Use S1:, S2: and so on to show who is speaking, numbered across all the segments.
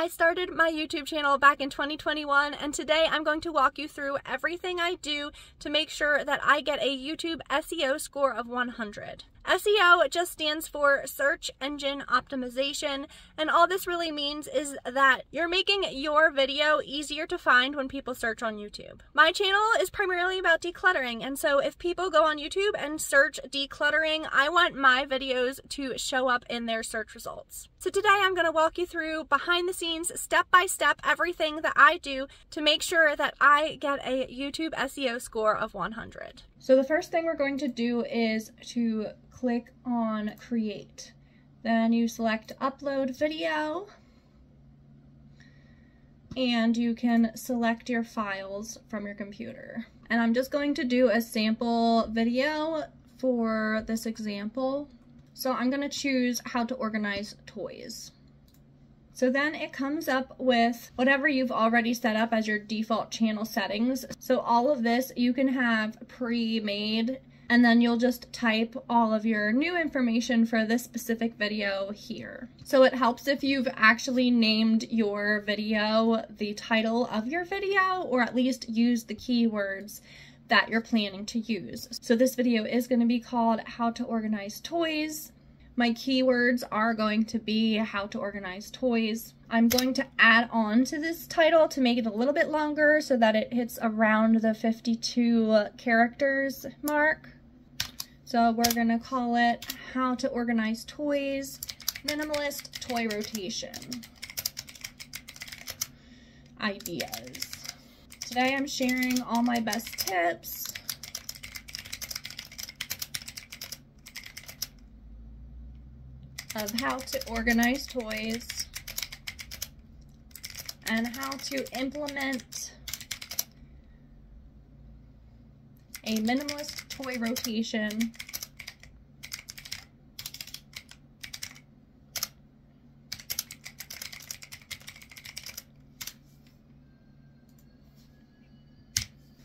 S1: I started my YouTube channel back in 2021, and today I'm going to walk you through everything I do to make sure that I get a YouTube SEO score of 100. SEO just stands for search engine optimization, and all this really means is that you're making your video easier to find when people search on YouTube. My channel is primarily about decluttering, and so if people go on YouTube and search decluttering, I want my videos to show up in their search results. So today I'm going to walk you through behind the scenes, step by step, everything that I do to make sure that I get a YouTube SEO score of 100. So the first thing we're going to do is to click on create. Then you select upload video, and you can select your files from your computer. And I'm just going to do a sample video for this example. So I'm going to choose how to organize toys. So then it comes up with whatever you've already set up as your default channel settings. So all of this you can have pre-made, and then you'll just type all of your new information for this specific video here. So it helps if you've actually named your video the title of your video, or at least used the keywords that you're planning to use. So this video is going to be called How to Organize Toys. My keywords are going to be how to organize toys. I'm going to add on to this title to make it a little bit longer so that it hits around the 52 characters mark. So we're going to call it How to Organize Toys, Minimalist Toy Rotation. Ideas. Today I'm sharing all my best tips of how to organize toys and how to implement a minimalist toy rotation .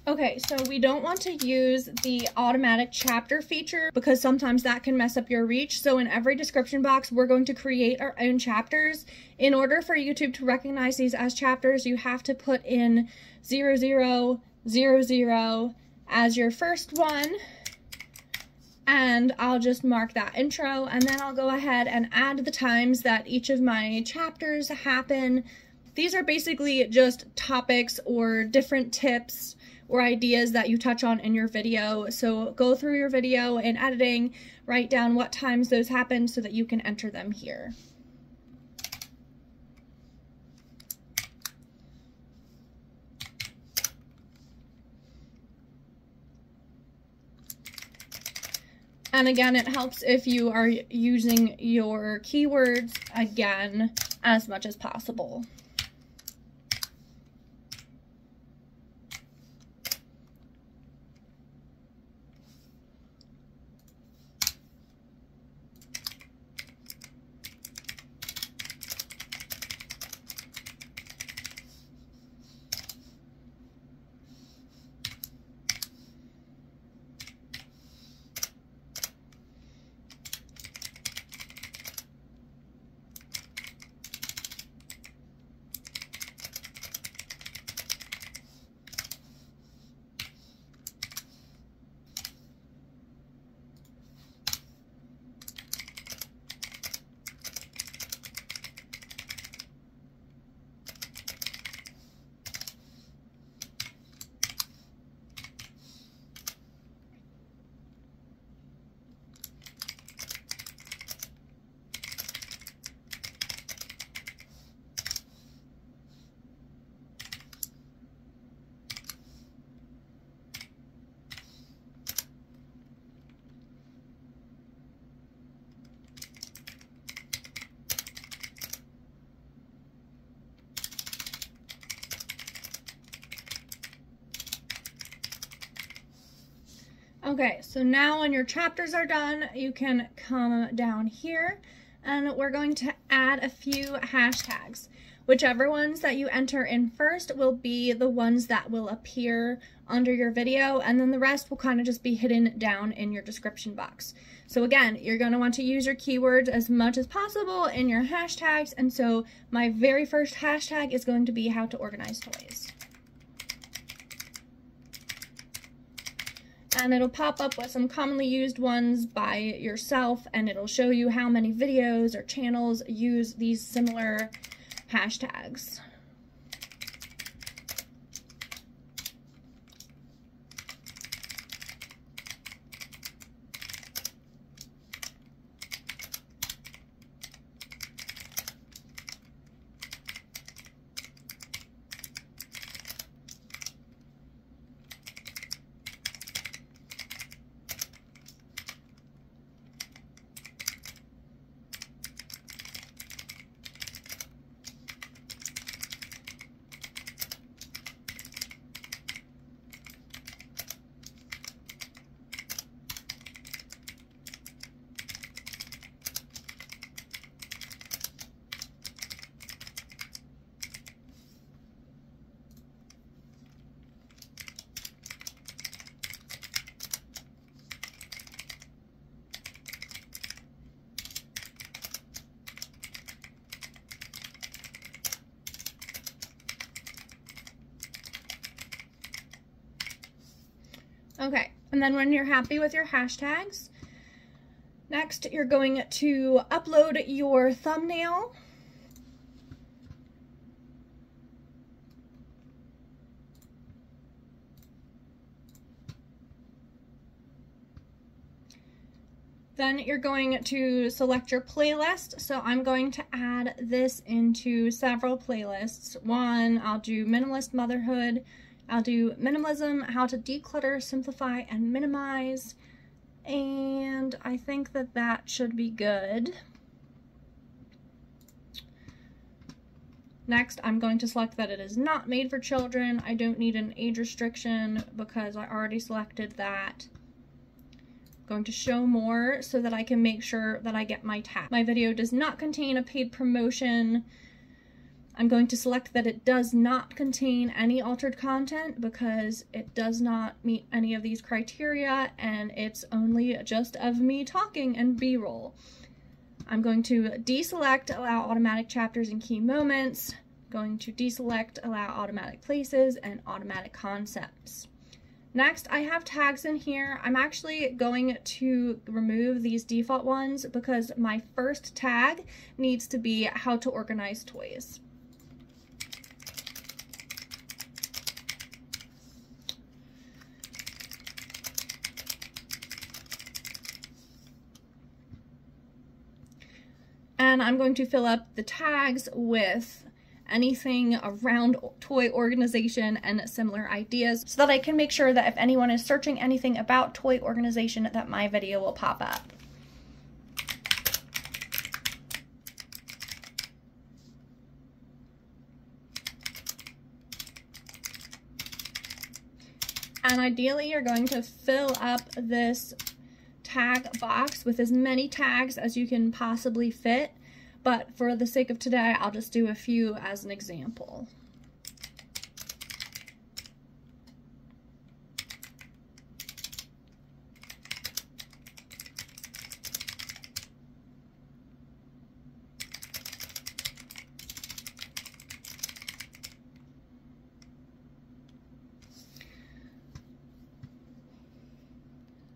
S1: Okay, so we don't want to use the automatic chapter feature because sometimes that can mess up your reach. So in every description box, we're going to create our own chapters. In order for YouTube to recognize these as chapters, you have to put in 0000 as your first one. And I'll just mark that intro, and then I'll go ahead and add the times that each of my chapters happen. These are basically just topics or different tips or ideas that you touch on in your video. So go through your video in editing, write down what times those happen so that you can enter them here. And again, it helps if you are using your keywords again as much as possible. Okay, so now when your chapters are done, you can come down here and we're going to add a few hashtags. Whichever ones that you enter in first will be the ones that will appear under your video, and then the rest will kind of just be hidden down in your description box. So again, you're going to want to use your keywords as much as possible in your hashtags. And so my very first hashtag is going to be how to organize toys. And it'll pop up with some commonly used ones by yourself, and it'll show you how many videos or channels use these similar hashtags. Okay, and then when you're happy with your hashtags, next you're going to upload your thumbnail. Then you're going to select your playlist. So I'm going to add this into several playlists. One, I'll do Minimalist Motherhood. I'll do Minimalism, How to Declutter, Simplify, and Minimize. And I think that that should be good. Next, I'm going to select that it is not made for children. I don't need an age restriction because I already selected that. I'm going to show more so that I can make sure that I get my tag. My video does not contain a paid promotion. I'm going to select that it does not contain any altered content because it does not meet any of these criteria and it's only just of me talking and B-roll. I'm going to deselect allow automatic chapters and key moments, going to deselect allow automatic places and automatic concepts. Next, I have tags in here. I'm actually going to remove these default ones because my first tag needs to be how to organize toys. And I'm going to fill up the tags with anything around toy organization and similar ideas so that I can make sure that if anyone is searching anything about toy organization that my video will pop up. And ideally you're going to fill up this tag box with as many tags as you can possibly fit, but for the sake of today, I'll just do a few as an example.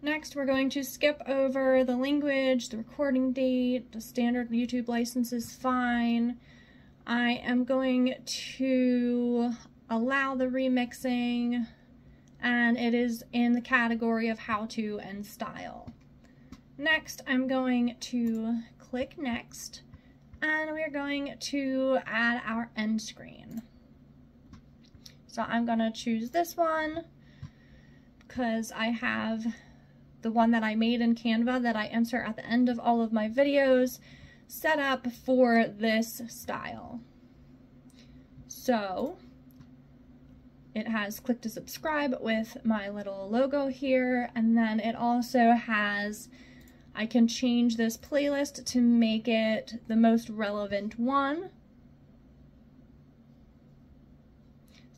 S1: Next, we're going to skip over the language, the recording date, the standard YouTube license is fine. I am going to allow the remixing, and it is in the category of how to and style. Next, I'm going to click next, and we're going to add our end screen. So I'm going to choose this one because I have the one that I made in Canva that I insert at the end of all of my videos set up for this style. So it has click to subscribe with my little logo here, and then it also has, I can change this playlist to make it the most relevant one.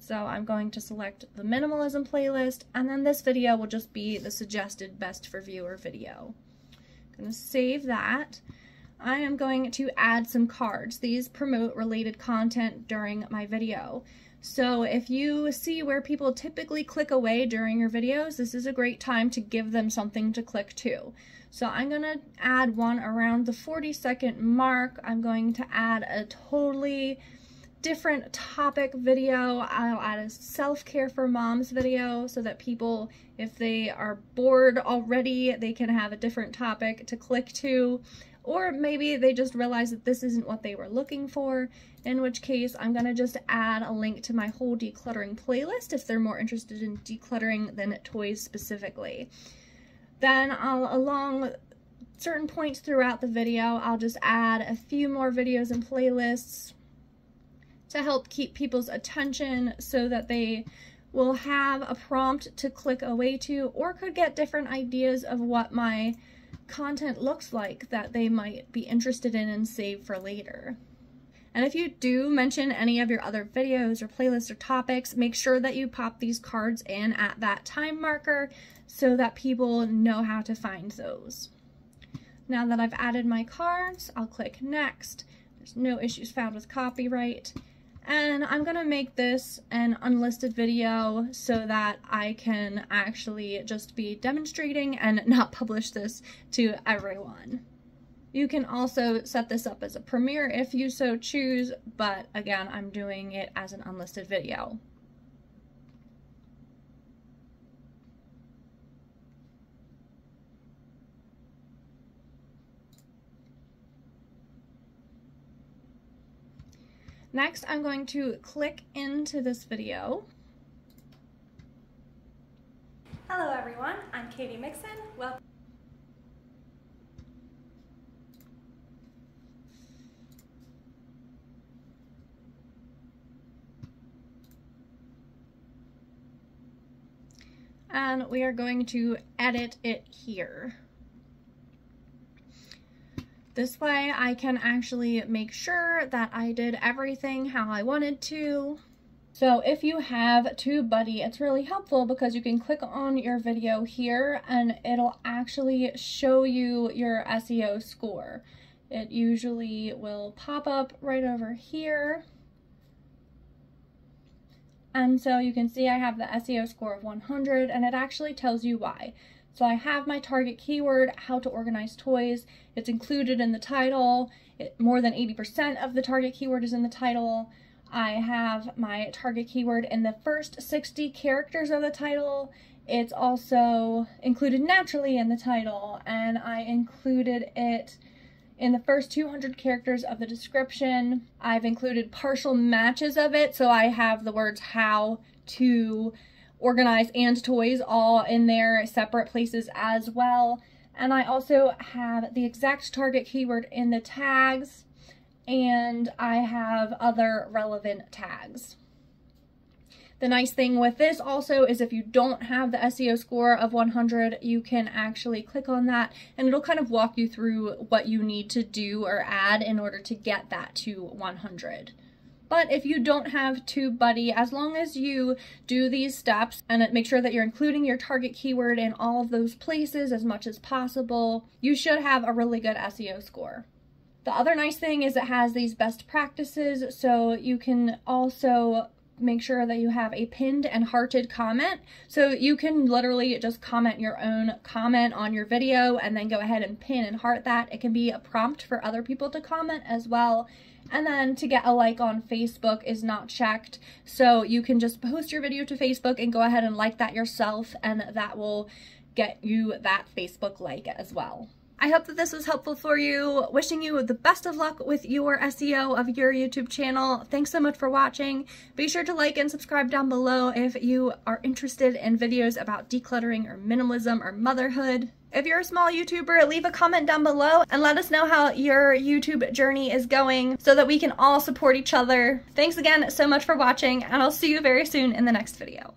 S1: So I'm going to select the minimalism playlist, and then this video will just be the suggested best for viewer video. I'm going to save that. I am going to add some cards. These promote related content during my video. So if you see where people typically click away during your videos, this is a great time to give them something to click to. So I'm going to add one around the 40-second mark. I'm going to add a totally different topic video. I'll add a self-care for moms video so that people, if they are bored already, they can have a different topic to click to. Or maybe they just realize that this isn't what they were looking for, in which case I'm going to just add a link to my whole decluttering playlist if they're more interested in decluttering than toys specifically. Then along certain points throughout the video, I'll just add a few more videos and playlists to help keep people's attention so that they will have a prompt to click away to, or could get different ideas of what my content looks like that they might be interested in and save for later. And if you do mention any of your other videos or playlists or topics, make sure that you pop these cards in at that time marker so that people know how to find those. Now that I've added my cards, I'll click next. There's no issues found with copyright. And I'm gonna make this an unlisted video so that I can actually just be demonstrating and not publish this to everyone. You can also set this up as a premiere if you so choose, but again, I'm doing it as an unlisted video. Next, I'm going to click into this video.
S2: Hello everyone, I'm Katie Mixon. Welcome.
S1: And we are going to edit it here. This way I can actually make sure that I did everything how I wanted to. So if you have Tubebuddy, it's really helpful because you can click on your video here and it'll actually show you your SEO score. It usually will pop up right over here. And so you can see I have the SEO score of 100, and it actually tells you why. So I have my target keyword, how to organize toys. It's included in the title. More than 80% of the target keyword is in the title. I have my target keyword in the first 60 characters of the title. It's also included naturally in the title, and I included it in the first 200 characters of the description. I've included partial matches of it, so I have the words how to organize and toys all in their separate places as well. And I also have the exact target keyword in the tags, and I have other relevant tags. The nice thing with this also is if you don't have the SEO score of 100, you can actually click on that and it'll kind of walk you through what you need to do or add in order to get that to 100. But if you don't have Tubebuddy, as long as you do these steps and make sure that you're including your target keyword in all of those places as much as possible, you should have a really good SEO score. The other nice thing is it has these best practices, so you can also make sure that you have a pinned and hearted comment. So you can literally just comment your own comment on your video and then go ahead and pin and heart that. It can be a prompt for other people to comment as well. And then to get a like on Facebook is not checked. So you can just post your video to Facebook and go ahead and like that yourself, and that will get you that Facebook like as well. I hope that this was helpful for you. Wishing you the best of luck with your SEO of your YouTube channel. Thanks so much for watching. Be sure to like and subscribe down below if you are interested in videos about decluttering or minimalism or motherhood. If you're a small YouTuber, leave a comment down below and let us know how your YouTube journey is going so that we can all support each other. Thanks again so much for watching, and I'll see you very soon in the next video.